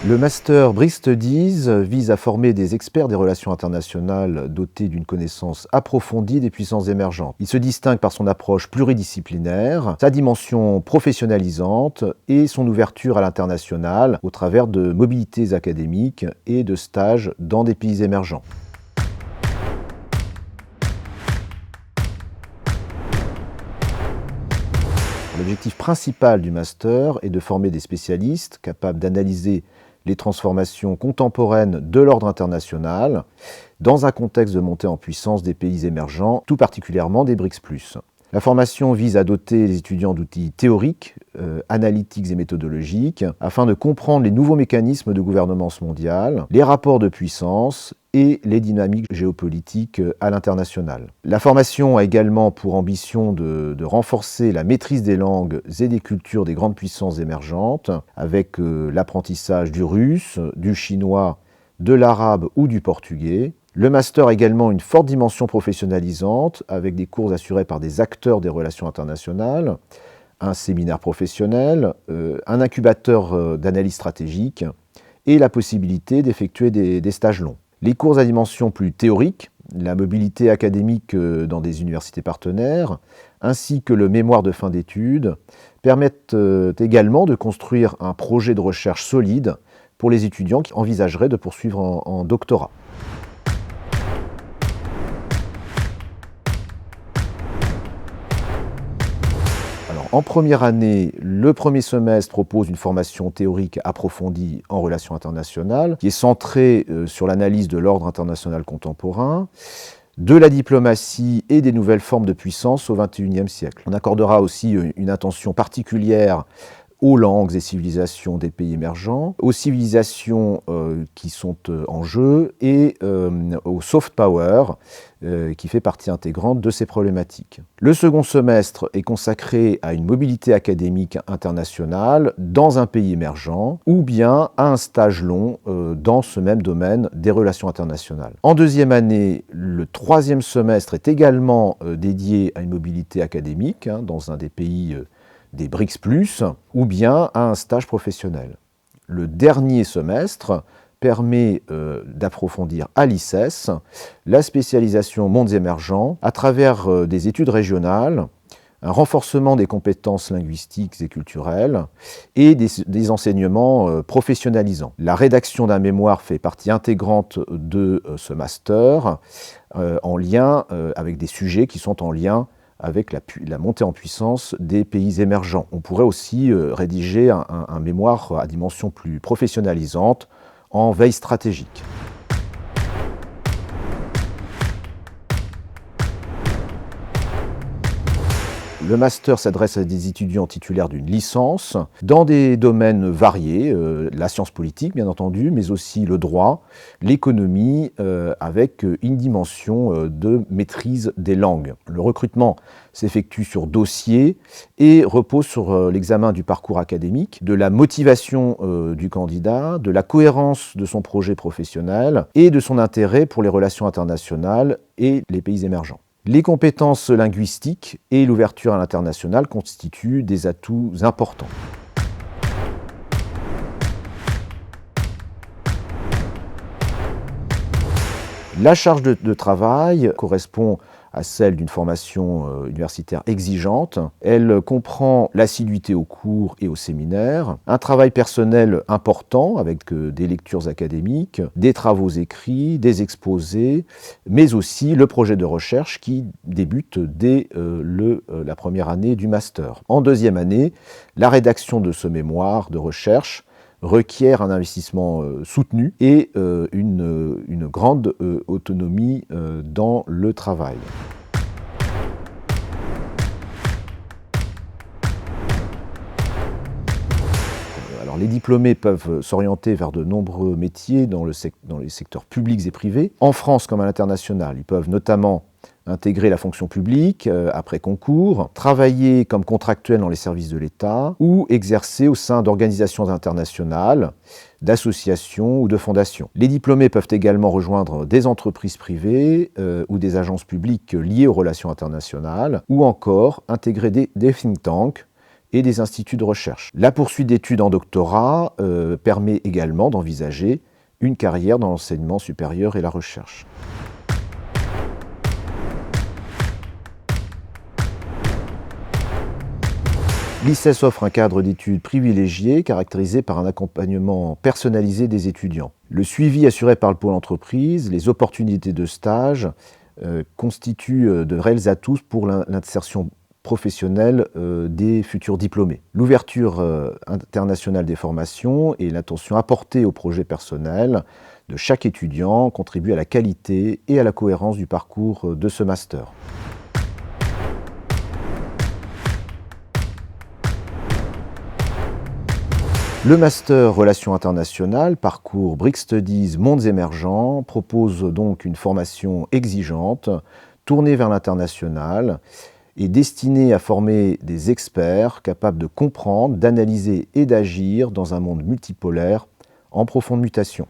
Le master Brix Studies vise à former des experts des relations internationales dotés d'une connaissance approfondie des puissances émergentes. Il se distingue par son approche pluridisciplinaire, sa dimension professionnalisante et son ouverture à l'international au travers de mobilités académiques et de stages dans des pays émergents. L'objectif principal du master est de former des spécialistes capables d'analyser les transformations contemporaines de l'ordre international dans un contexte de montée en puissance des pays émergents, tout particulièrement des BRICS+. La formation vise à doter les étudiants d'outils théoriques, analytiques et méthodologiques afin de comprendre les nouveaux mécanismes de gouvernance mondiale, les rapports de puissance et les dynamiques géopolitiques à l'international. La formation a également pour ambition de renforcer la maîtrise des langues et des cultures des grandes puissances émergentes avec l'apprentissage du russe, du chinois, de l'arabe ou du portugais. Le master a également une forte dimension professionnalisante avec des cours assurés par des acteurs des relations internationales, un séminaire professionnel, un incubateur d'analyse stratégique et la possibilité d'effectuer des stages longs. Les cours à dimension plus théorique, la mobilité académique dans des universités partenaires, ainsi que le mémoire de fin d'études, permettent également de construire un projet de recherche solide pour les étudiants qui envisageraient de poursuivre en doctorat. En première année, le premier semestre propose une formation théorique approfondie en relations internationales, qui est centrée sur l'analyse de l'ordre international contemporain, de la diplomatie et des nouvelles formes de puissance au XXIe siècle. On accordera aussi une attention particulière aux langues et civilisations des pays émergents, aux civilisations qui sont en jeu et au soft power qui fait partie intégrante de ces problématiques. Le second semestre est consacré à une mobilité académique internationale dans un pays émergent ou bien à un stage long dans ce même domaine des relations internationales. En deuxième année, le troisième semestre est également dédié à une mobilité académique dans un des pays des BRICS+, ou bien à un stage professionnel. Le dernier semestre permet d'approfondir à l'ICES la spécialisation mondes émergents à travers des études régionales, un renforcement des compétences linguistiques et culturelles et des enseignements professionnalisants. La rédaction d'un mémoire fait partie intégrante de ce master en lien avec des sujets qui sont en lien avec la montée en puissance des pays émergents. On pourrait aussi rédiger un mémoire à dimension plus professionnalisante en veille stratégique. Le master s'adresse à des étudiants titulaires d'une licence dans des domaines variés, la science politique bien entendu, mais aussi le droit, l'économie, avec une dimension de maîtrise des langues. Le recrutement s'effectue sur dossier et repose sur l'examen du parcours académique, de la motivation du candidat, de la cohérence de son projet professionnel et de son intérêt pour les relations internationales et les pays émergents. Les compétences linguistiques et l'ouverture à l'international constituent des atouts importants. La charge de travail correspond à celle d'une formation universitaire exigeante. Elle comprend l'assiduité aux cours et aux séminaires, un travail personnel important avec des lectures académiques, des travaux écrits, des exposés, mais aussi le projet de recherche qui débute dès la première année du master. En deuxième année, la rédaction de ce mémoire de recherche requiert un investissement soutenu et une grande autonomie dans le travail. Alors, les diplômés peuvent s'orienter vers de nombreux métiers dans les secteurs publics et privés. En France comme à l'international, ils peuvent notamment intégrer la fonction publique après concours, travailler comme contractuel dans les services de l'État ou exercer au sein d'organisations internationales, d'associations ou de fondations. Les diplômés peuvent également rejoindre des entreprises privées ou des agences publiques liées aux relations internationales ou encore intégrer des think tanks et des instituts de recherche. La poursuite d'études en doctorat permet également d'envisager une carrière dans l'enseignement supérieur et la recherche. L'ICES offre un cadre d'études privilégié caractérisé par un accompagnement personnalisé des étudiants. Le suivi assuré par le pôle entreprise, les opportunités de stage constituent de réels atouts pour l'insertion professionnelle des futurs diplômés. L'ouverture internationale des formations et l'attention apportée au projet personnel de chaque étudiant contribuent à la qualité et à la cohérence du parcours de ce master. Le Master Relations internationales, parcours Brick Studies Mondes émergents, propose donc une formation exigeante, tournée vers l'international et destinée à former des experts capables de comprendre, d'analyser et d'agir dans un monde multipolaire en profonde mutation.